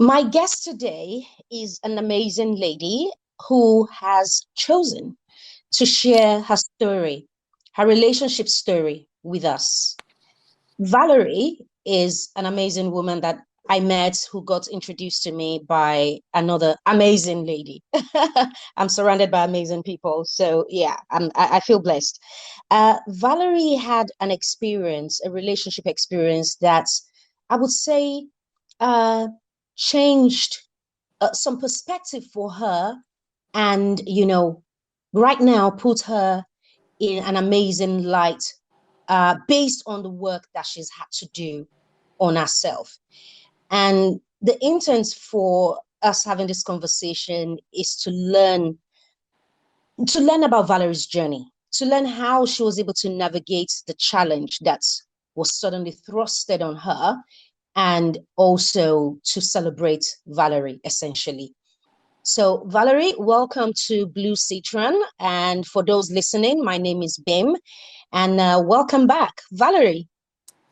My guest today is an amazing lady who has chosen to share her story, her relationship story with us. Valerie is an amazing woman that I met who got introduced to me by another amazing lady. I'm surrounded by amazing people. So, yeah, I feel blessed. Valerie had an experience, a relationship experience that I would say uh, changed some perspective for her and, right now put her in an amazing light based on the work that she's had to do on herself. And the intent for us having this conversation is to learn about Valerie's journey, to learn how she was able to navigate the challenge that was suddenly thrusted on her, and also to celebrate Valerie essentially. So, Valerie, welcome to BlueSitron. And for those listening, my name is Bim, and welcome back, Valerie.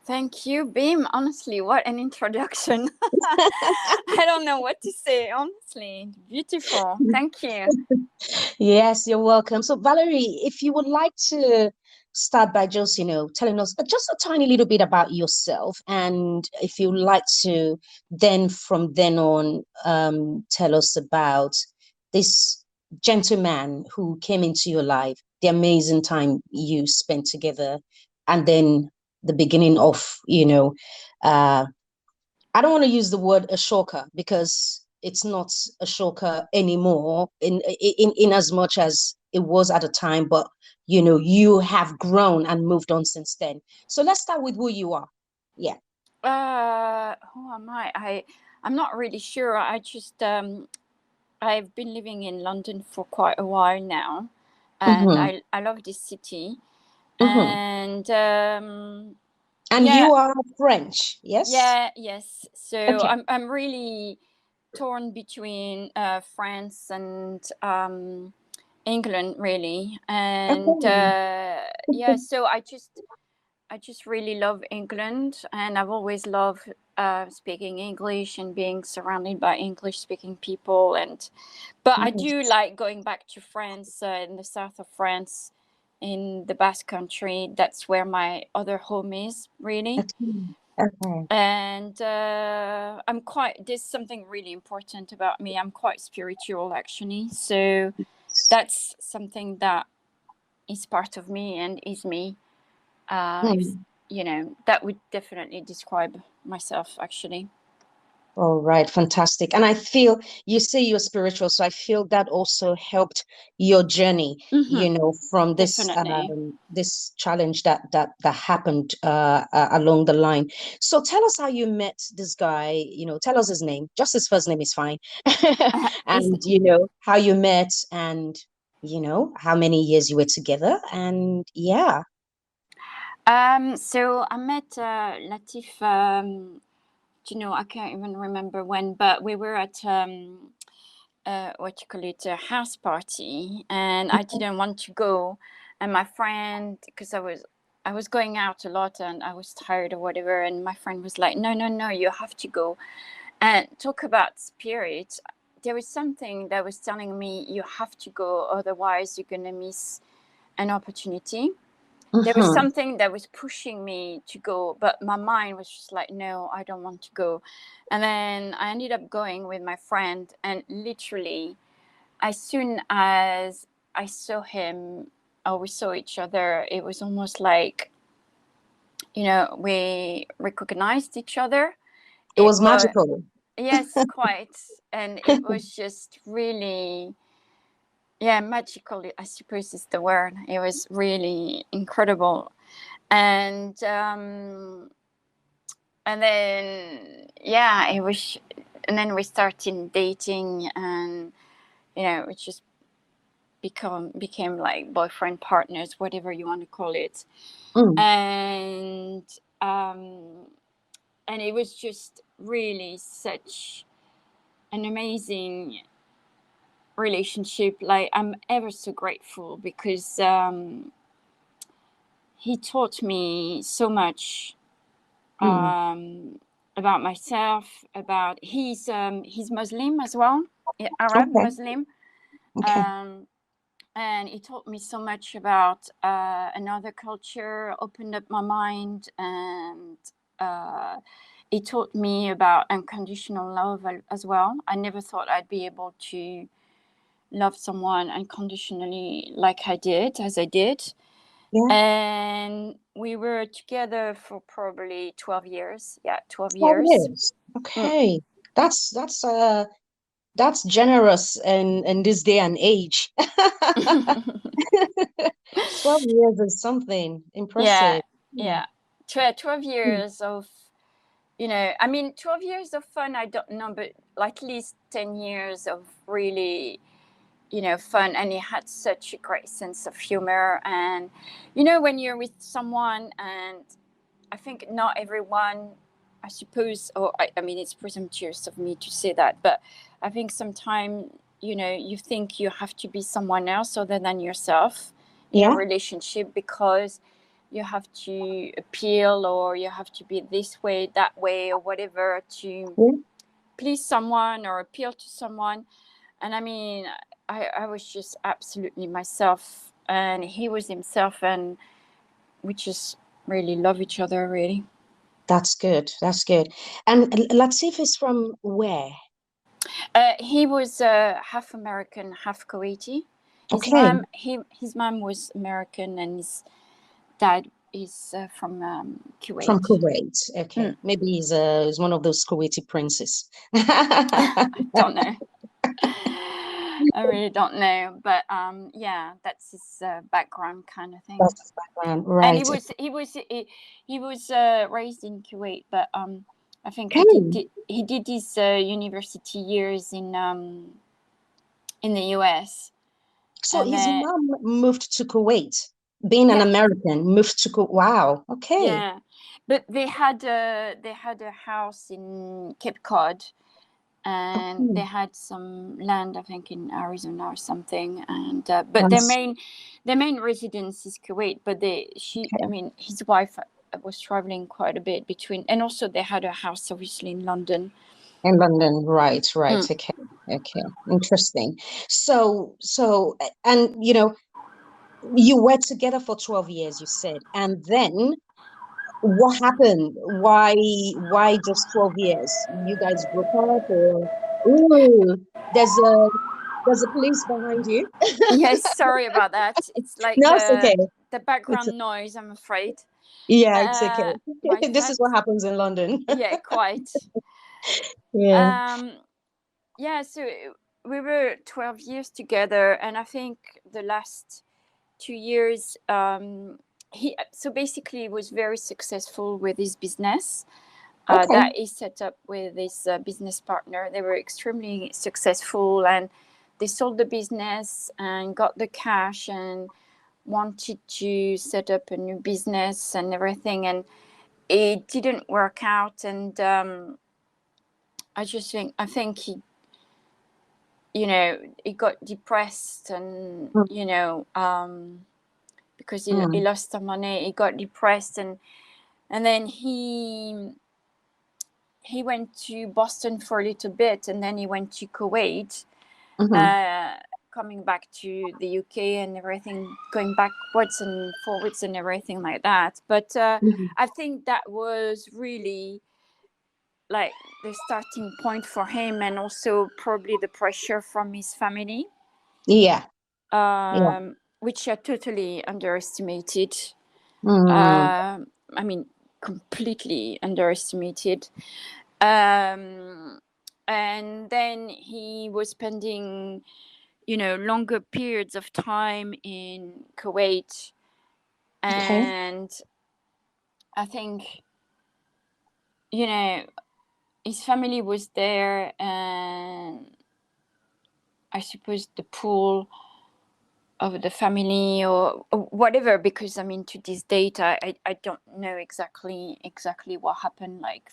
Thank you, Beam. Honestly, what an introduction. I don't know what to say, honestly. Beautiful. Thank you. Yes, you're welcome. So, Valerie, if you would like to start by just, telling us just a tiny little bit about yourself, and if you'd like to, then from then on, tell us about this gentleman who came into your life, the amazing time you spent together, and then the beginning of, uh, I don't want to use the word a shocker because it's not a shocker anymore in as much as it was at the time, but you have grown and moved on since then. So let's start with who you are. Yeah. Who am I? I'm not really sure. I've been living in London for quite a while now, and Mm-hmm. I love this city. Mm-hmm. And And yeah, you are French, yes? yes. So Okay. I'm really torn between France and England, really. And Okay. yeah, so I just really love England, and I've always loved speaking English and being surrounded by English speaking people. And but I do Nice. like going back to France, in the south of France, in the Basque Country. That's where my other home is, really. Okay. Okay. And there's something really important about me. I'm quite spiritual, actually. So that's something that is part of me and is me. If Hmm. that would definitely describe myself, actually. All right, fantastic. And I feel you say you're spiritual, so I feel that also helped your journey, Hmm. from Definitely. this challenge that happened along the line. So tell us how you met this guy, tell us his name. Just his first name is fine. Is And how you met and how many years you were together. And yeah. So I met Latif. I can't even remember when, but we were at what you call it, a house party, and I didn't want to go. And my friend, because I was going out a lot and I was tired or whatever, and my friend was like, no, no, no, you have to go. And talk about spirit. There was something that was telling me you have to go, otherwise you're gonna miss an opportunity. There was Mhm. something that was pushing me to go, but my mind was just like, no, I don't want to go. And then I ended up going with my friend, and literally, as soon as I saw him or we saw each other, it was almost like, we recognized each other. It It was was, magical. yes, quite. And it was just really, yeah, magical, I suppose is the word. It was really incredible. And then, yeah, it was, and then we started dating, and it just became like boyfriend partners, whatever you want to call it. Mm. And um and it was just really such an amazing relationship. Like, I'm ever so grateful because he taught me so much, Mm. um about myself, about he's Muslim as well, Arab Okay. Muslim. Okay. And he taught me so much about another culture, opened up my mind, and he taught me about unconditional love as well. I never thought I'd be able to love someone unconditionally like I did, as I did. Yeah. And we were together for probably 12 years. Yeah, 12 12 years. years. Mm. Okay. That's generous in this day and age. 12 years is something Yeah, impressive. Yeah. yeah. 12 years of, 12 years of fun, I don't know, but at least 10 years of really, fun. And he had such a great sense of humor. And, when you're with someone, and I think not everyone, I suppose, or I mean, it's presumptuous of me to say that, but I think sometimes, you think you have to be someone else other than yourself in a Yeah. relationship, because you have to appeal, or you have to be this way, that way, or whatever, to Yeah. please someone or appeal to someone. And I mean, I was just absolutely myself, and he was himself, and we just really love each other, really. That's good. That's good. And Latif is from where? He was half American, half Kuwaiti. His Okay. mom, his mom was American, and his dad is from From Kuwait. Kuwait. Okay. Mm. Maybe he's one of those Kuwaiti princes. I don't know. I really don't know, but yeah, that's his background, kind of thing. That's his background. And Right. he was raised in Kuwait, but I think Okay. he did his university years in the US, So and his then mom moved to Kuwait, being an yeah, American, moved to Kuwait. Wow. Okay. yeah, but they had a house in Cape Cod, and Okay. they had some land, I think, in Arizona or something. And but That's their main residence is Kuwait. But I okay. mean, his wife was traveling quite a bit between, and also they had a house, obviously, in London. In London. Right. Right. Mm. Okay. Okay. Interesting. And you were together for 12 years, you said. And then what happened? Why just 12 years? You guys broke up or ooh, there's a there's a police behind you. Yes, sorry about that. It's like No, it's okay. the It's background noise, I'm afraid. yeah, it's okay. My This is flat, what happens in London. yeah, quite. Yeah. Um, yeah, so we were 12 years together, and I think the last 2 years, he so basically was very successful with his business Okay. that he set up with his business partner. They were extremely successful, and they sold the business and got the cash and wanted to set up a new business and everything, and it didn't work out. And I think he got depressed, and Mm, because he mm, lost some money, he got depressed, and then he went to Boston for a little bit, and then he went to Kuwait, mhm, uh, coming back to the UK and everything, going backwards and forwards and everything like that. But mhm. I think that was really like the starting point for him, and also probably the pressure from his family, Yeah. Yeah. which I totally underestimated. Mm, I mean, completely underestimated. Um, and then he was spending, longer periods of time in Kuwait. okay. And I think, you know, his family was there, and I suppose the pull of the family or whatever, because I mean, to this date, I don't know exactly what happened. Like,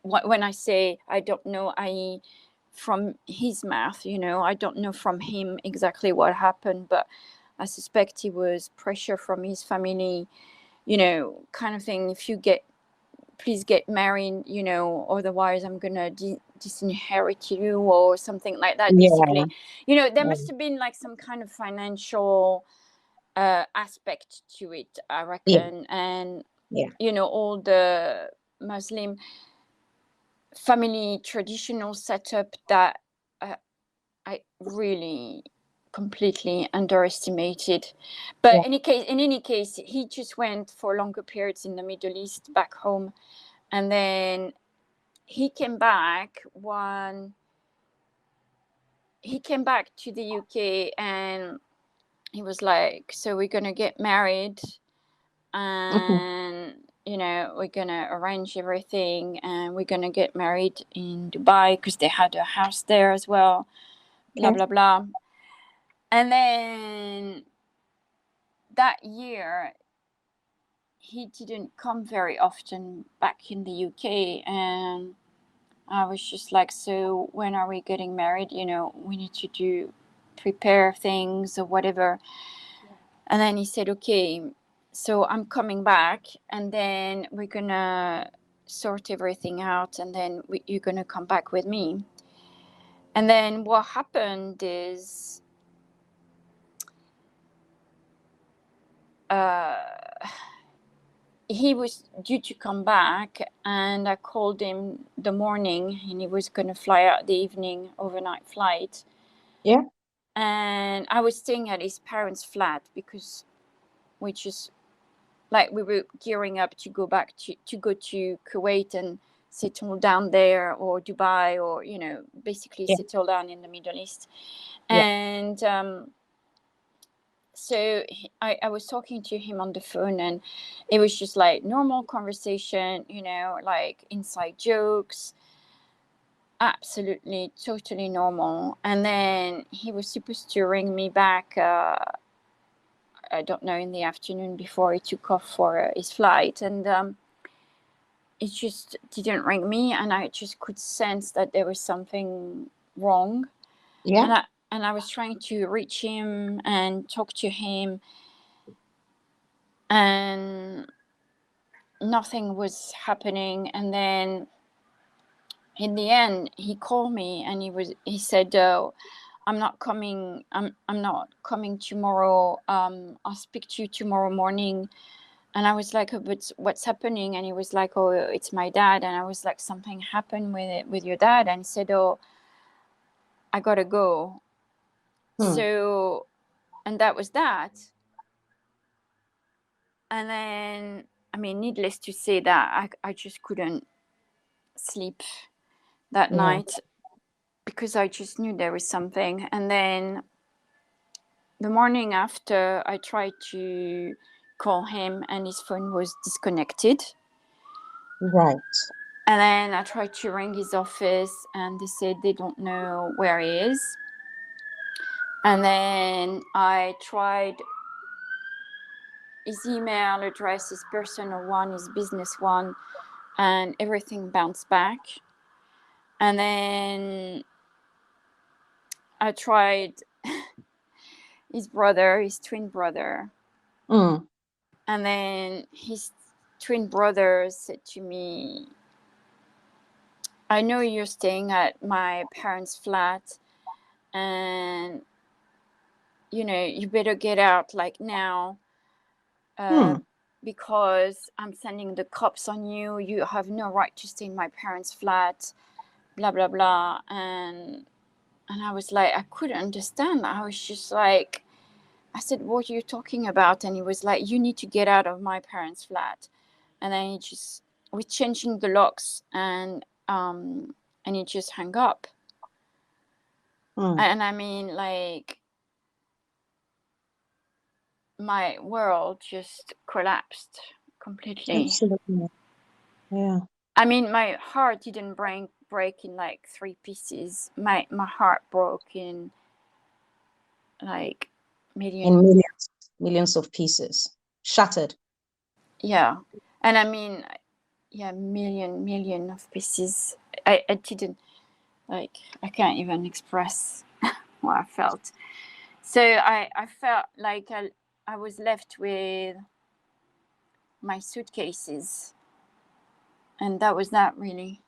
when I say I don't know, I from his mouth, I don't know from him exactly what happened, but I suspect it was pressure from his family, kind of thing. If you get please get married, you know, otherwise I'm gonna disinherit you or something like that. Yeah. Basically, you know, there Yeah. must have been like some kind of financial aspect to it, I Yeah. reckon. And Yeah. you know, all the Muslim family traditional setup that I really completely underestimated. But Yeah. in any case, he just went for longer periods in the Middle East back home, and then he came back to the UK, and he was like, so we're gonna get married, Mhm. and you know, we're gonna arrange everything, and we're gonna get married in Dubai because they had a house there as well, blah Okay. blah blah. And then that year he didn't come very often back in the UK, and I was just like, so when are we getting married? You know, we need to prepare things or whatever. And then he said, okay, so I'm coming back, and then we're gonna sort everything out, and then you're gonna come back with me. And then what happened is he was due to come back, and I called him the morning, and he was going to fly out the evening, overnight flight. Yeah. And I was staying at his parents' flat because we just like we were gearing up to go back to go to Kuwait and settle down there, or Dubai, or you know, basically Yeah. settle down in the Middle East. Yeah. And so I was talking to him on the phone, and it was just like normal conversation, you know, like inside jokes, absolutely totally normal. And then he was supposed to ring me back, I don't know, in the afternoon before he took off for his flight. And it just didn't ring me, and I just could sense that there was something wrong. Yeah. And I was trying to reach him and talk to him, and nothing was happening. And then in the end he called me, and he said, oh, I'm not coming tomorrow, I'll speak to you tomorrow morning. And I was like, oh, but what's happening? And he was like, oh, it's my dad. And I was like, something happened with your dad? And he said, oh, I gotta go. Hmm. So, and that was that. And then, I mean, needless to say that I just couldn't sleep that Yeah. night, because I just knew there was something. And then the morning after, I tried to call him, and his phone was disconnected. Right. And then I tried to ring his office, and they said they don't know where he is. And then I tried his email address, his personal one, his business one, and everything bounced back. And then I tried his brother, his twin brother. Mm. And then his twin brother said to me, I know you're staying at my parents' flat, and you know, you better get out like now, Hmm. because I'm sending the cops on you. You have no right to stay in my parents' flat, blah blah blah. And I was like, I couldn't understand. I was just like, I said, what are you talking about? And he was like, you need to get out of my parents' flat. And then he just was changing the locks, and he just hung up. Hmm. And I mean, like, my world just collapsed completely. Absolutely. Yeah. I mean, my heart didn't break in like three pieces. My heart broke in like In million. millions, millions of pieces, shattered. Yeah. And I mean, yeah, million of pieces. I didn't, like, I can't even express what I felt. So I felt like I was left with my suitcases And that was that, really.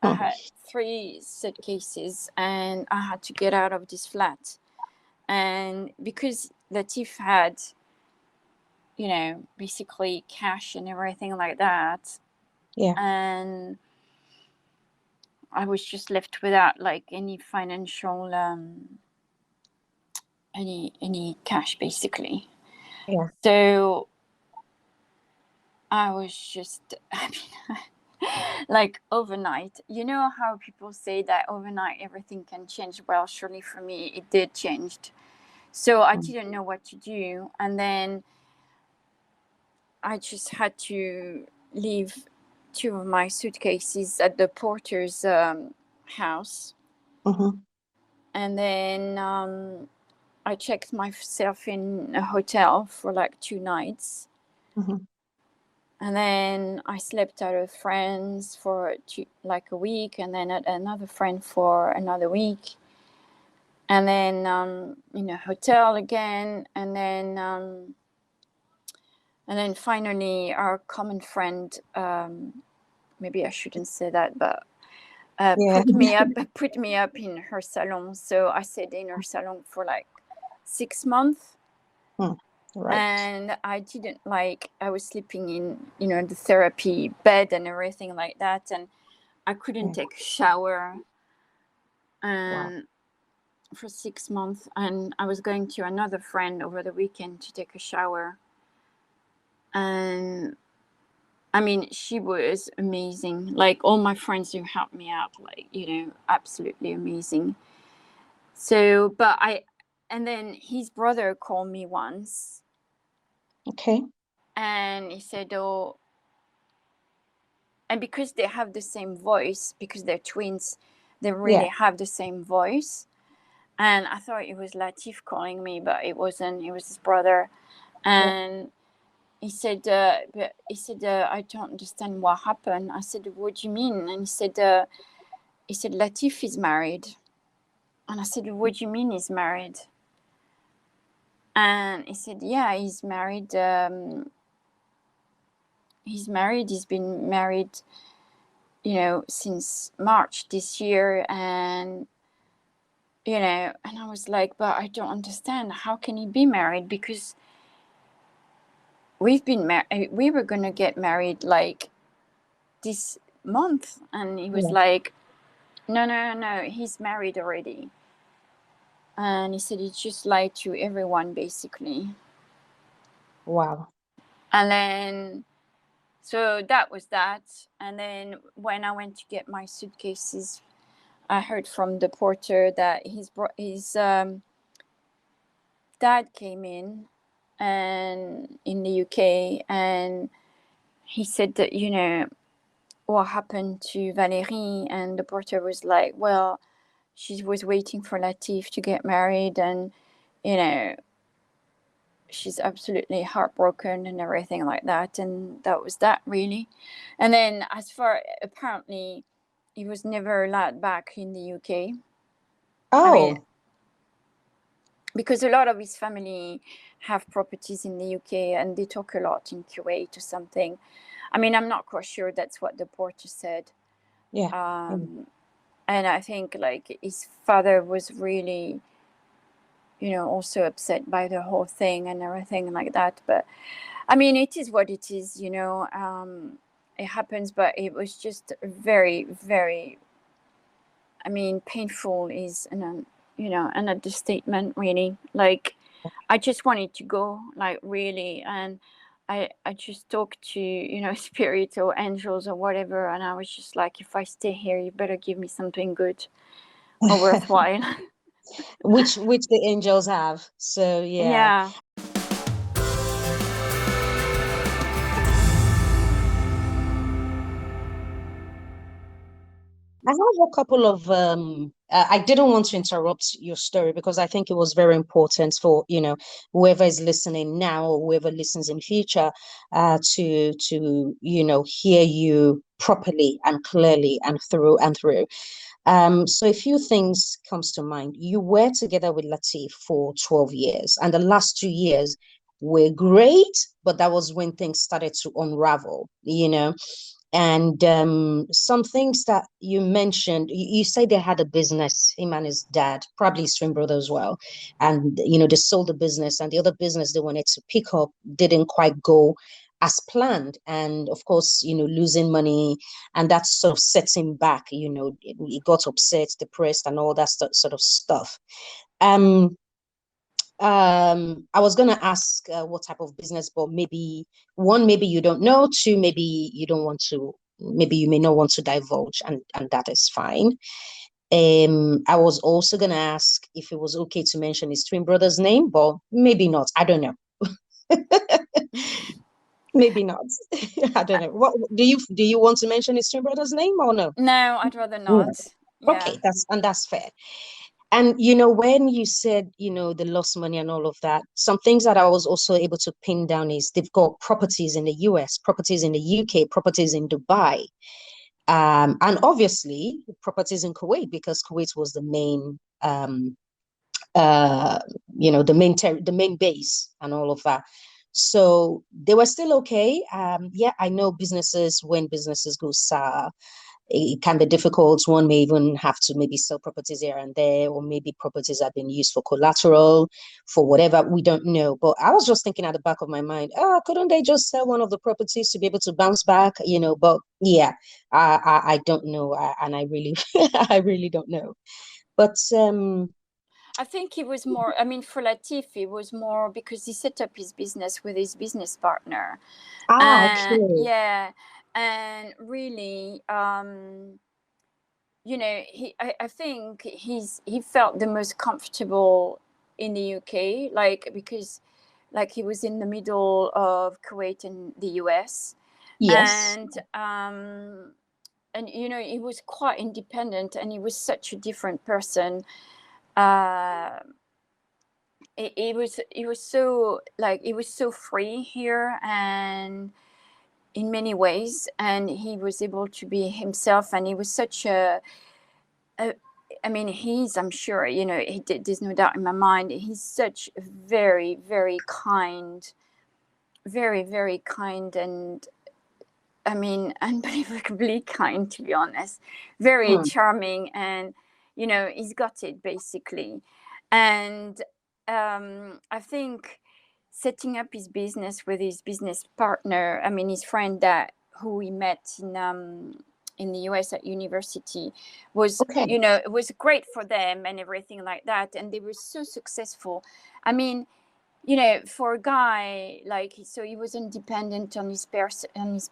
I Hmm. had 3 suitcases and I had to get out of this flat. And because Latif had, basically cash and everything like that, Yeah. and I was just left without like any financial, any cash basically. Yeah. So I was just, I mean, like overnight. You know how people say that overnight everything can change? Well, surely for me it did change. So I Mm. didn't know what to do, and then I just had to leave 2 of my suitcases at the porter's house, Mhm. and then I checked myself in a hotel for like 2 nights. Mhm. And then I slept at a friend's for like a week, and then at another friend for another week, and then in a hotel again, and then finally our common friend, maybe I shouldn't say that, but Yeah. put me up in her salon. So I stayed in her salon for like 6 months. Mm. Right. And I was sleeping in the therapy bed and everything like that, and I couldn't Yeah. take a shower Wow. and for 6 months. And I was going to another friend over the weekend to take a shower, and I mean, she was amazing. Like all my friends who helped me out, like, absolutely amazing. So, and then his brother called me once Okay. and he said, oh, and because they have the same voice, because they're twins, they really Yeah. have the same voice. And I thought it was Latif calling me, but it wasn't. It was his brother. Yeah. And I don't understand what happened. I said, what do you mean? And he said, Latif is married. And I said, what do you mean he's married? And he said, yeah, he's married. He's married. He's been married, since March this year. And I was like, but I don't understand. How can he be married? Because we've been married. We were going to get married like this month. And he was Yeah. like, no, no, no, he's married already. And he said he just lied to everyone, basically. Wow. And then, so that was that. And then when I went to get my suitcases, I heard from the porter that his dad came in the UK, and he said that, what happened to Valerie. And the porter was like, well, she was waiting for Latif to get married, and you know she's absolutely heartbroken and everything like that. And that was that, really. And then, as far, apparently he was never allowed back in the UK. I mean, Oh. because a lot of his family have properties in the UK, and they talk a lot in Kuwait or something. I mean, I'm not quite sure that's what the porter said. Yeah. Mm. Um, and I think like his father was really, also upset by the whole thing and everything like that. But I mean, it is what it is, it happens, but it was just very, very, I mean, painful is an understatement, really. Like, I just wanted to go, like, really. And I just talked to, spirits or angels or whatever. And I was just like, if I stay here, you better give me something good or worthwhile. Which the angels have. So yeah. Yeah. I have a couple of I didn't want to interrupt your story because I think it was very important for, whoever is listening now or whoever listens in future, to, hear you properly and clearly and through and through. So a few things comes to mind. You were together with Latif for 12 years, and the last 2 years were great, but that was when things started to unravel. And some things that you mentioned, you said they had a business, him and his dad, probably his twin brother as well. And, they sold the business, and the other business they wanted to pick up didn't quite go as planned. And of course, losing money, and that sort of sets him back. He got upset, depressed, and all that sort of stuff. Um, I was gonna ask what type of business, but maybe one, maybe you don't know. Two, maybe you don't want to. Maybe you may not want to divulge, and that is fine. I was also gonna ask if it was okay to mention his twin brother's name, but maybe not. I don't know. Maybe not. I don't know. What do you want to mention his twin brother's name or no? No, I'd rather No. not. Yeah. Okay, that's fair. And when you said, the lost money and all of that, some things that I was also able to pin down is they've got properties in the US, properties in the UK, properties in Dubai, and obviously properties in Kuwait, because Kuwait was the main, uh, the main base and all of that. So they were still okay. Yeah, I know businesses, when businesses go sour, it can be difficult. One may even have to maybe sell properties here and there, or maybe properties have been used for collateral, for whatever, we don't know. But I was just thinking at the back of my mind, oh, couldn't they just sell one of the properties to be able to bounce back? But yeah, I don't know, and I really, I really don't know. But I think he was more, I mean, for Latif, he was more because he set up his business with his business partner. okay, Yeah. And really, I think he felt the most comfortable in the UK, like, because like he was in the middle of Kuwait and the US. yes, And he was quite independent, and he was such a different person. uh it was so free here, and in many ways, and he was able to be himself, and he was such a I mean, I'm sure, there's no doubt in my mind, he's such a very, very kind, very, very kind, and I mean, unbelievably kind, to be honest. Very hmm, charming, and he's got it basically. And I think setting up his business with his business partner, I mean, his friend that who he met in the US at university, was, okay, it was great for them and everything like that, and they were so successful. I mean, for a guy like, so he was independent on his parents.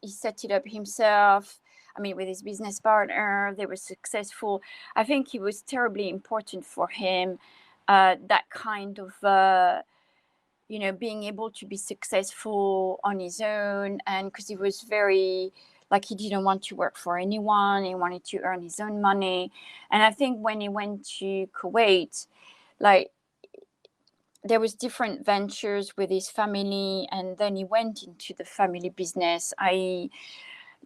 He set it up himself. I mean, with his business partner, they were successful. I think it was terribly important for him, that kind of, being able to be successful on his own, and because he was very, like, he didn't want to work for anyone. He wanted to earn his own money. And I think when he went to Kuwait, like, there was different ventures with his family, and then he went into the family business, i.e.,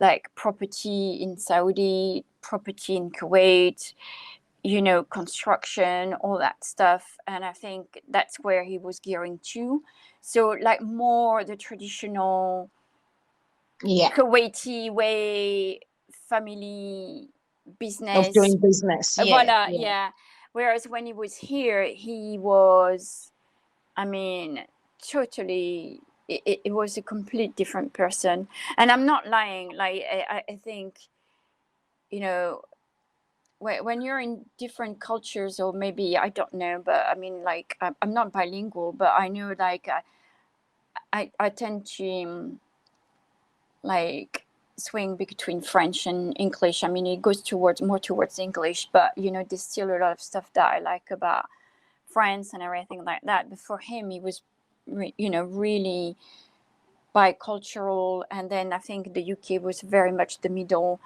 like property in Saudi, property in Kuwait, construction, all that stuff. And I think that's where he was gearing to. So, like, more the traditional yeah, Kuwaiti way, family of business. doing business, yeah, Voila, yeah. yeah. Whereas when he was here, he was, I mean, totally. It was a complete different person, and I'm not lying. Like, I think, you know, when you're in different cultures, or maybe I don't know, but I mean, like, I'm not bilingual, but I know, like, I tend to, like, swing between French and English. I mean, it goes more towards English, but there's still a lot of stuff that I like about France and everything like that. But for him, he was, really bicultural. And then I think the UK was very much the middle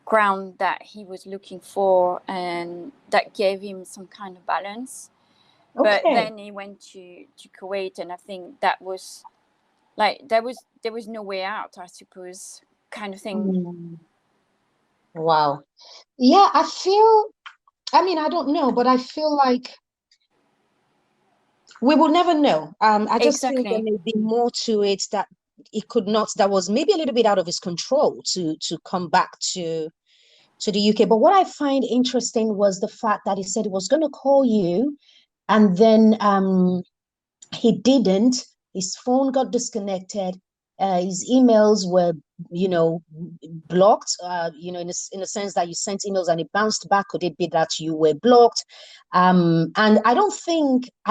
ground that he was looking for, and that gave him some kind of balance. But Okay. then he went to Kuwait, and I think that was like, there was no way out, I suppose, kind of thing. Mm, wow. Yeah, I mean, I don't know, but I feel like we will never know. I just feel there Exactly. may be more to it, that he could not, that was maybe a little bit out of his control to come back to the UK. But what I find interesting was the fact that he said he was going to call you, and then he didn't. His phone got disconnected. His emails were, blocked. In a sense that you sent emails and it bounced back. Could it be that you were blocked? And I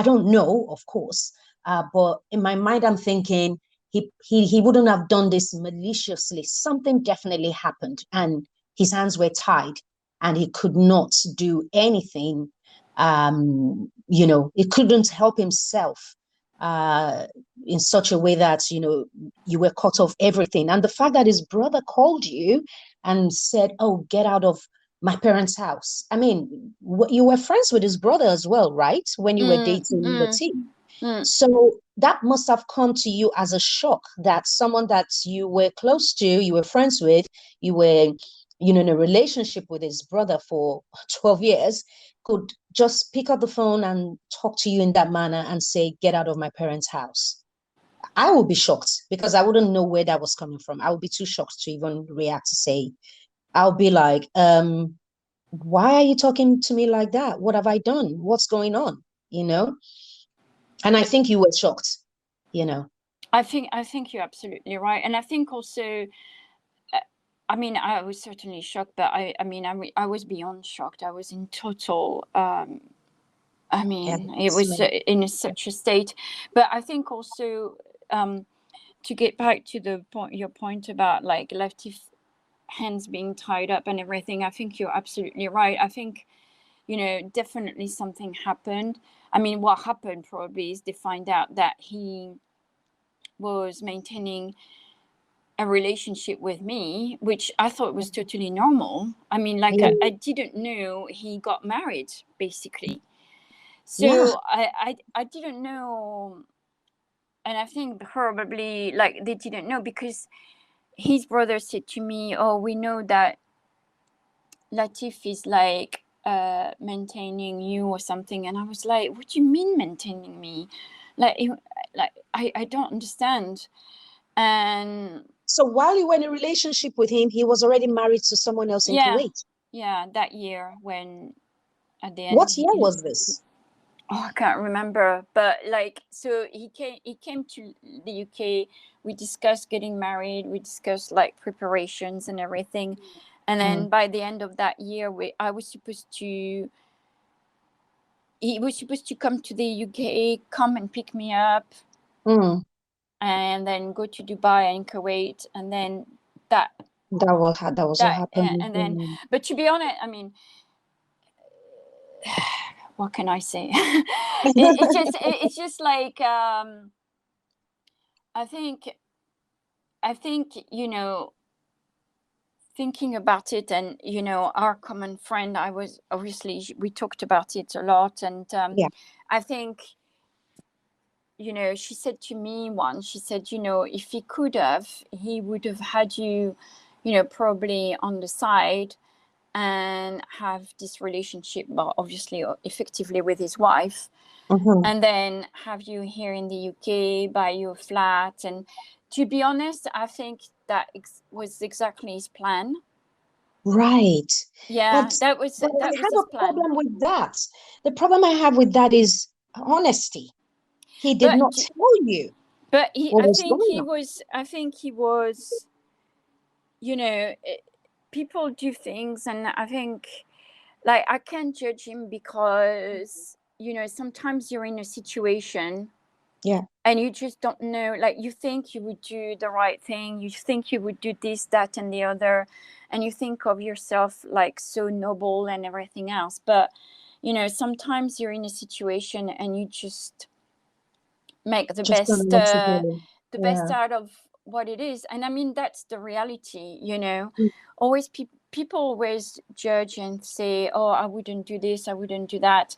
don't know, of course. But in my mind, I'm thinking he wouldn't have done this maliciously. Something definitely happened, and his hands were tied, and he could not do anything. He couldn't help himself in such a way that you were cut off everything. And the fact that his brother called you and said, "Oh, get out of my parents' house." I mean, you were friends with his brother as well, right? When you were dating the team. So that must have come to you as a shock that someone that you were close to, you were friends with, you were, in a relationship with his brother for 12 years, could just pick up the phone and talk to you in that manner and say, "Get out of my parents' house." I would be shocked because I wouldn't know where that was coming from. I would be too shocked to even react to say, I'll be like, why are you talking to me like that? What have I done? What's going on? And I think you were shocked. I think you're absolutely right, and I think also, I mean, I was certainly shocked, but I was beyond shocked. I was in total. It was in such a state, but I think also, to get back to your point about like lefty hands being tied up and everything, I think you're absolutely right. I think, definitely something happened. I mean, what happened probably is they find out that he was maintaining a relationship with me, which I thought was totally normal. I mean, like, I didn't know he got married, basically. So I didn't know. And I think probably like they didn't know because his brother said to me, "Oh, we know that Latif is like maintaining you or something." And I was like, "What do you mean maintaining me? Like, I don't understand." And so while you were in a relationship with him, he was already married to someone else in Kuwait. Yeah, that year when at the end. What year was this? Oh, I can't remember, but like, so he came to the UK. We discussed getting married. We discussed like preparations and everything, and then by the end of that year, he was supposed to come to the UK, come and pick me up, and then go to Dubai and Kuwait, and then that was what happened. And then, but to be honest, I mean, what can I say? It's just like, I think, thinking about it, and our common friend, we talked about it a lot, and I think, she said to me once, she said, if he could have, he would have had you, probably on the side and have this relationship, well, obviously, effectively with his wife, and then have you here in the UK, buy you a flat. And to be honest, I think that was exactly his plan. Right. Yeah, that was I have a problem with that. The problem I have with that is honesty. He did not tell you. But I think he was, people do things, and I think, like, I can't judge him because, sometimes you're in a situation, and you just don't know, like, you think you would do the right thing, you think you would do this, that, and the other, and you think of yourself like so noble and everything else, but sometimes you're in a situation and you just make the best out of what it is. And I mean, that's the reality. Always people always judge and say, "Oh, I wouldn't do this, I wouldn't do that,"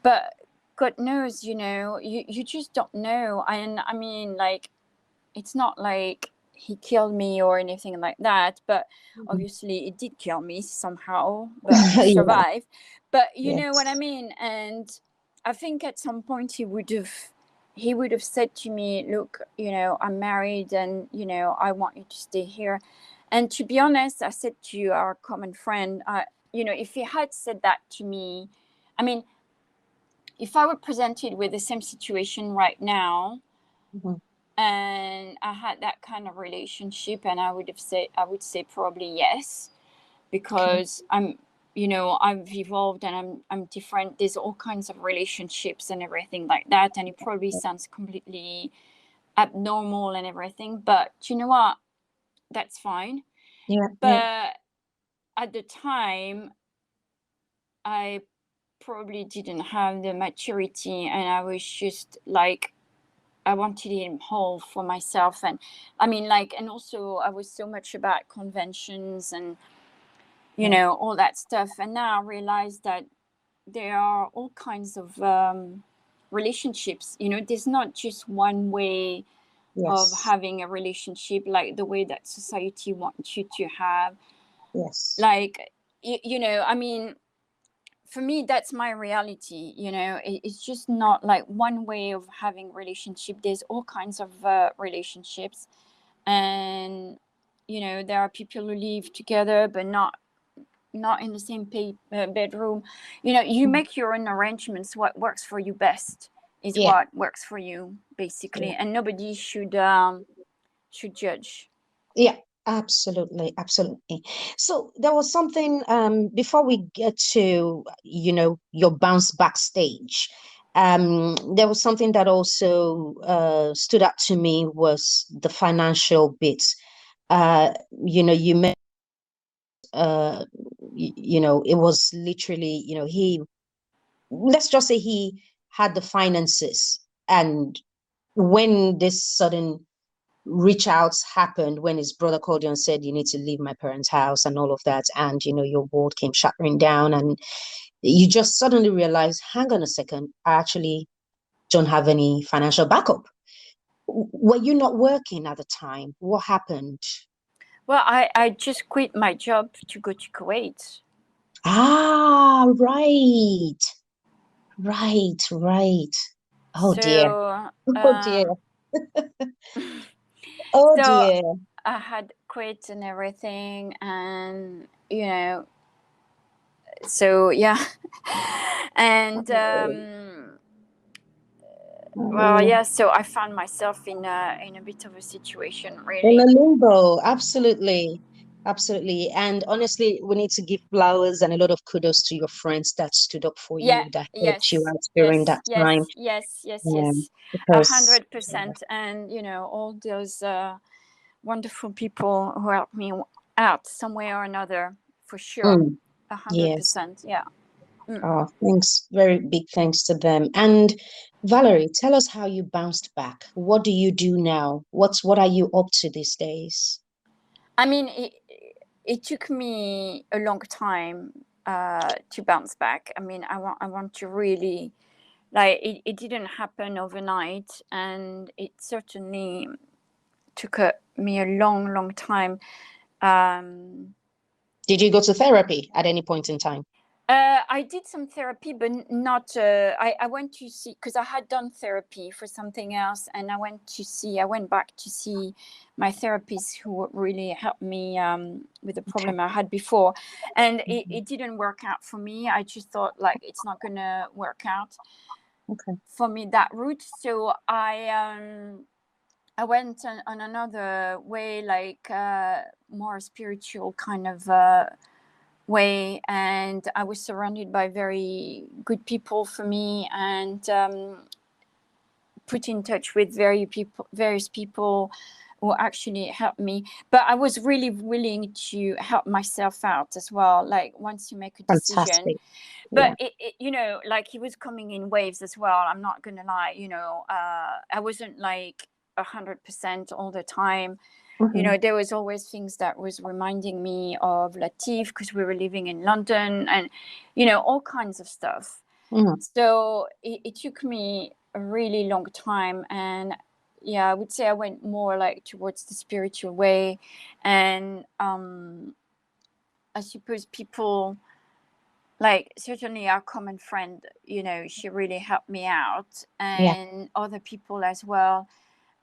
but God knows, you just don't know. And I mean, like, it's not like he killed me or anything like that, but obviously it did kill me somehow, but I survived. But you know what I mean? And I think at some point he would have he would have said to me, look, I'm married and, I want you to stay here. And to be honest, I said to our common friend, if he had said that to me, I mean, if I were presented with the same situation right now, and I had that kind of relationship, and I would say probably yes, because I've evolved and I'm different. There's all kinds of relationships and everything like that, and it probably sounds completely abnormal and everything, but you know what? That's fine. But at the time, I probably didn't have the maturity, and I was just like, I wanted him whole for myself. And I mean, and also I was so much about conventions and all that stuff. And now I realize that there are all kinds of relationships. There's not just one way of having a relationship, like the way that society wants you to have. I mean, for me, that's my reality. It's just not like one way of having relationship. There's all kinds of relationships, and there are people who live together but not in the same bedroom. You make your own arrangements. What works for you best is what works for you, basically, and nobody should judge. Yeah, absolutely, absolutely. So there was something before we get to, your bounce back stage. There was something that also stood out to me was the financial bit. You mentioned it was literally, let's just say he had the finances, and when this sudden reach outs happened, when his brother called you and said you need to leave my parents' house and all of that, and your world came shattering down, and you just suddenly realize, hang on a second, I actually don't have any financial backup. Were you not working at the time? What happened? Well, I just quit my job to go to Kuwait. Ah, right. Right. Oh dear. So Oh dear. Oh so dear. I had quit and everything, and so yeah. And well, yeah, so I found myself in a bit of a situation, In a really. limbo, absolutely. Absolutely. And honestly, we need to give flowers and a lot of kudos to your friends that stood up for Yeah, you, that helped you yes, out during that time. Yeah, yes, because 100%. And all those wonderful people who helped me out some way or another, for sure. mm, yes. 100%, yeah. Oh, thanks. Very big thanks to them. And Valerie, tell us how you bounced back. What do you do now? What are you up to these days? I mean, it took me a long time to bounce back. I mean, I want to really, like, it didn't happen overnight, and it certainly took me a long time. Did you go to therapy at any point in time? I did some therapy, but not. I went to see, because I had done therapy for something else, and I went back to see my therapist, who really helped me with the problem I had before, and it didn't work out for me. I just thought, like, it's not gonna work out for me, that route. So I went on another way, like more spiritual kind of way, and I was surrounded by very good people for me, and put in touch with various people who actually helped me. But I was really willing to help myself out as well, like, once you make a decision. Fantastic. Yeah. But it like, he was coming in waves as well, I'm not gonna lie. I wasn't like 100% all the time. There was always things that was reminding me of Latif, because we were living in London, and all kinds of stuff. So it took me a really long time, and yeah, I would say I went more like towards the spiritual way. And I suppose people like certainly our common friend, you know, she really helped me out, Yeah. and other people as well,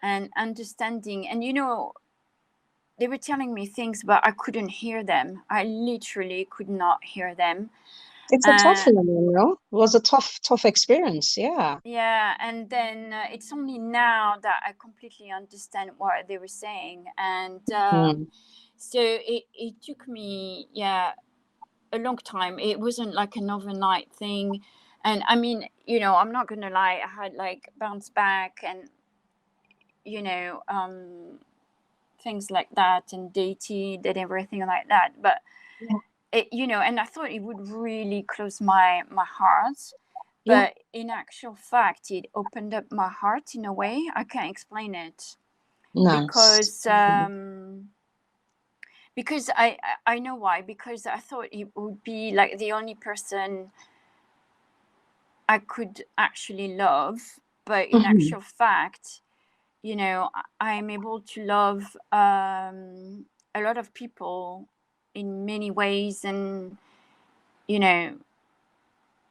and understanding. And you know, they were telling me things, but I couldn't hear them. I literally could not hear them. It's a tough Uh, one, you know. It was a tough experience. Yeah. yeah, and then it's only now that I completely understand what they were saying, and Mm. so it took me, yeah, a long time. It wasn't like an overnight thing. And I mean, you know, I'm not gonna lie, I had like bounce back and, you know, things like that, and dated and everything like that. But Yeah. it, you know, and I thought it would really close my heart. Yeah. But in actual fact, it opened up my heart in a way I can't explain it. Nice. Because because I know why. Because I thought it would be like the only person I could actually love. But in Mhm. actual fact, you know, I'm able to love a lot of people in many ways, and you know,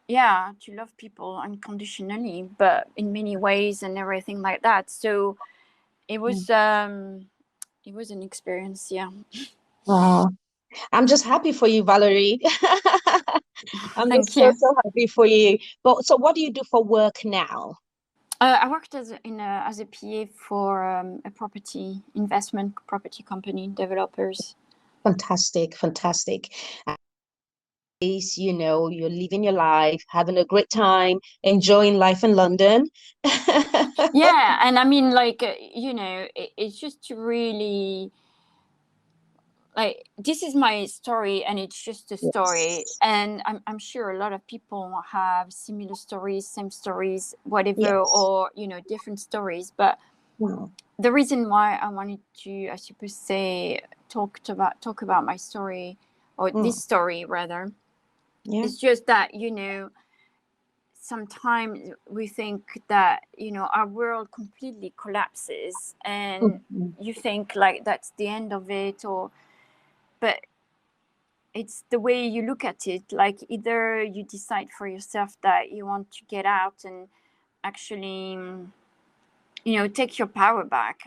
yeah, to love people unconditionally, but in many ways and everything like that. So it Mm. was an experience, yeah. Wow. I'm just happy for you, Valerie. I'm Thank just so, you. so happy for you. But so what do you do for work now? I worked as a PA for a property investment property company, developers. Fantastic, fantastic. At least, you know, you're living your life, having a great time, enjoying life in London. Yeah, and I mean, like, you know, it's just to really, like, this is my story, and it's just a story, Yes. and I'm sure a lot of people have similar stories, same stories, whatever, Yes. or you know, different stories. But Wow. the reason why I wanted to, I suppose, say talk about my story, or this Mm. story rather, Yeah. is just that, you know, sometimes we think that, you know, our world completely collapses, and Mhm. you think like that's the end of it, or but it's the way you look at it. Like, either you decide for yourself that you want to get out and actually, you know, take your power back,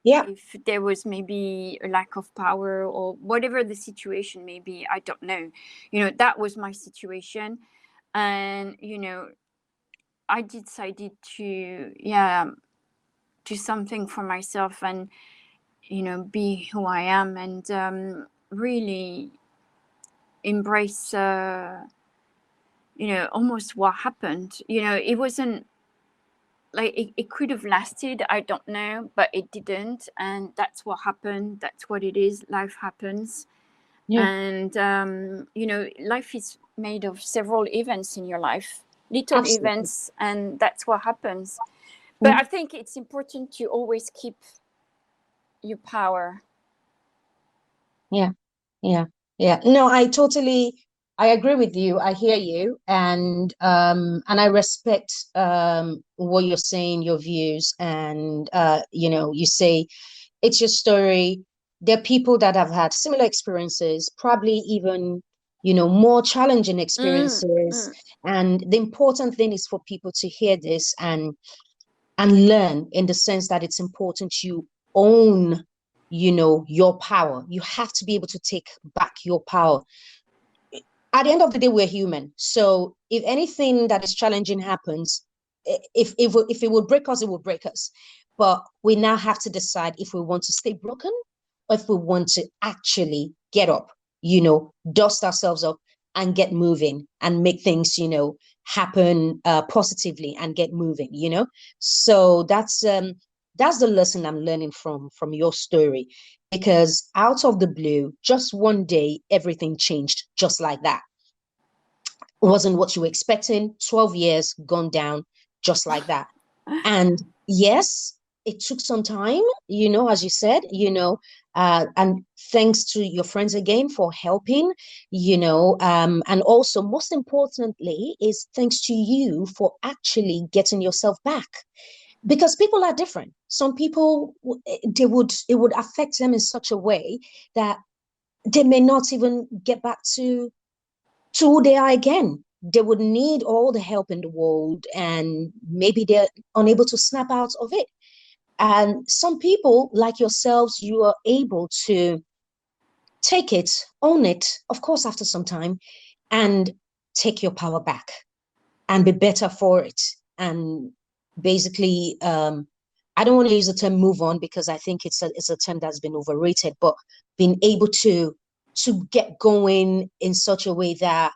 Yeah. if there was maybe a lack of power or whatever the situation may be, I don't know. You know, that was my situation. And you know, I decided to, yeah, do something for myself, and you know, be who I am, and really embrace you know, almost what happened. You know, it wasn't like it could have lasted, I don't know, but it didn't, and that's what happened. That's what it is. Life happens. Yeah. And you know, life is made of several events in your life, little Absolutely. events, and that's what happens. But Yeah. I think it's important to always keep your power. Yeah. Yeah. Yeah. No, I agree with you. I hear you, and I respect what you're saying, your views, and you know, you say it's your story. There are people that have had similar experiences, probably even, you know, more challenging Mm, experiences. mm. And the important thing is for people to hear this and learn, in the sense that it's important you own, you know, your power. You have to be able to take back your power. At the end of the day, we're human. So if anything that is challenging happens, if it will break us, it will break us. But we now have to decide if we want to stay broken, or if we want to actually get up, you know, dust ourselves up and get moving and make things, you know, happen positively and get moving, you know. So that's the lesson I'm learning from your story, because out of the blue, just one day, everything changed just like that. Wasn't what you were expecting. 12 years gone down just like that. And yes, it took some time, you know, as you said, you know, and thanks to your friends again for helping, you know, and also most importantly is thanks to you for actually getting yourself back, because people are different. Some people, it would affect them in such a way that they may not even get back to to who they are again. They would need all the help in the world, and maybe they're unable to snap out of it. And some people, like yourselves, you are able to take it, own it, of course, after some time, and take your power back and be better for it. And basically, I don't want to use the term move on, because I think it's a term that's been overrated, but being able to get going in such a way that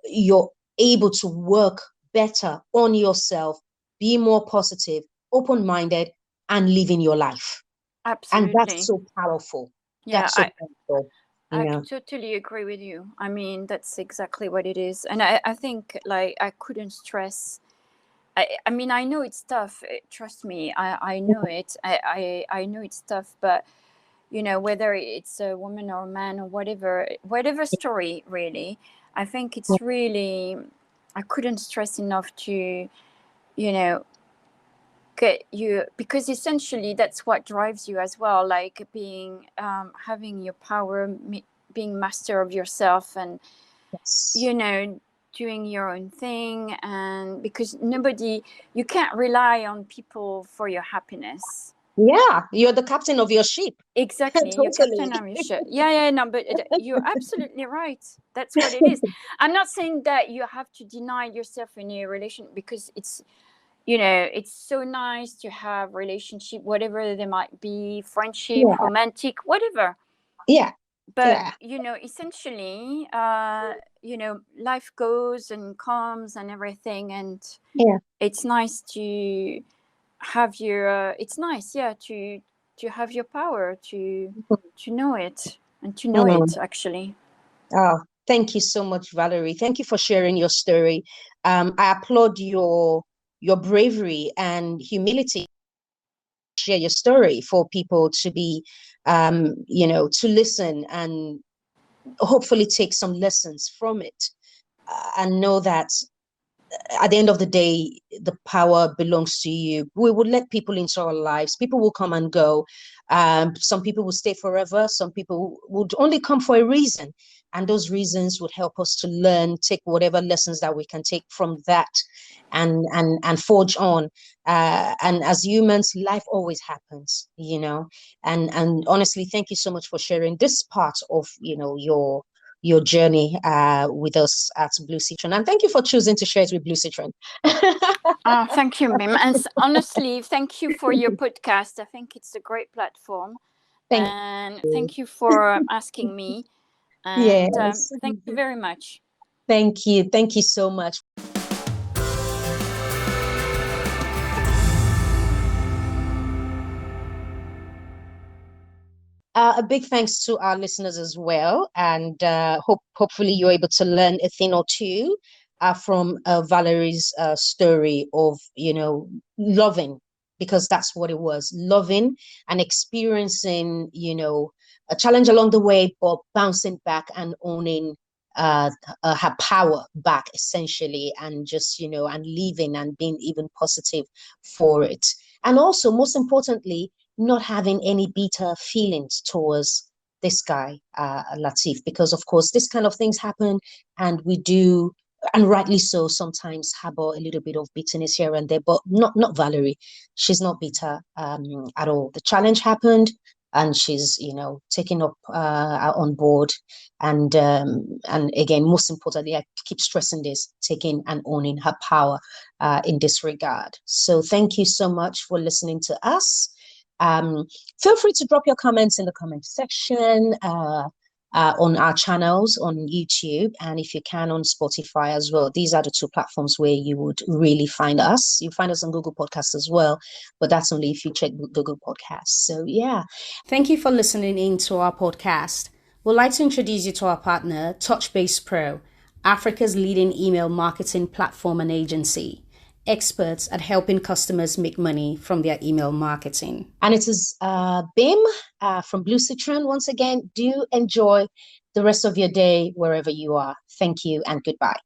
you're able to work better on yourself, be more positive, open-minded, and living your life. And that's Absolutely. so powerful. Yeah, That's so powerful, you I know. totally agree with you. I mean, that's exactly what it is. And I think like I couldn't stress. I mean, I know it's tough. Trust me, I know it. I know it's tough, but you know, whether it's a woman or a man or whatever story really, I think it's really, I couldn't stress enough to, you know, get you, because essentially that's what drives you as well, like being, having your power, being master of yourself, and Yes. you know, doing your own thing. And because nobody, you can't rely on people for your happiness. Yeah, you're the captain of your ship. Exactly, you're captain Totally. of your ship. Yeah, no, but you're absolutely right. That's what it is. I'm not saying that you have to deny yourself in a relation, because it's, you know, it's so nice to have relationship, whatever they might be, friendship, Yeah, romantic, whatever. yeah, But yeah, you know, essentially, you know, life goes and comes and everything, and yeah. it's nice to have your, it's nice, yeah, to have your power, to know it, and to know Mm. it actually. Oh, thank you so much, Valerie. Thank you for sharing your story. I applaud your bravery and humility. Share your story for people to be, to listen and hopefully take some lessons from it, and know that at the end of the day, the power belongs to you. We would let people into our lives. People will come and go. Some people will stay forever. Some people would only come for a reason. And those reasons would help us to learn, take whatever lessons that we can take from that, and forge on. And as humans, life always happens, you know. And honestly, thank you so much for sharing this part of, your journey with us at BlueSitron. And thank you for choosing to share it with BlueSitron. Oh, thank you, Mim. And honestly, thank you for your podcast. I think it's a great platform, Thank and you. thank you for asking me. And Yes. thank you very much. Thank you. Thank you so much. A big thanks to our listeners as well, and hopefully you're able to learn a thing or two from Valerie's story of, loving, because that's what it was, loving and experiencing, a challenge along the way, but bouncing back and owning uh, her power back, essentially, and just, and leaving and being even positive for it. And also, most importantly, not having any bitter feelings towards this guy, Latif, because of course this kind of things happen, and we do, and rightly so, sometimes harbor a little bit of bitterness here and there, but not Valerie. She's not bitter at all. The challenge happened, and she's, taking up on board, and again, most importantly, I keep stressing this, taking and owning her power in this regard. So thank you so much for listening to us. Feel free to drop your comments in the comment section, on our channels on YouTube, and if you can, on Spotify as well. These are the two platforms where you would really find us. You find us on Google Podcasts as well, but that's only if you check Google Podcasts. So yeah. Thank you for listening in to our podcast. We'd like to introduce you to our partner, TouchBase Pro, Africa's leading email marketing platform and agency, experts at helping customers make money from their email marketing. And it is Bim from BlueSitron. Once again, do enjoy the rest of your day wherever you are. Thank you and goodbye.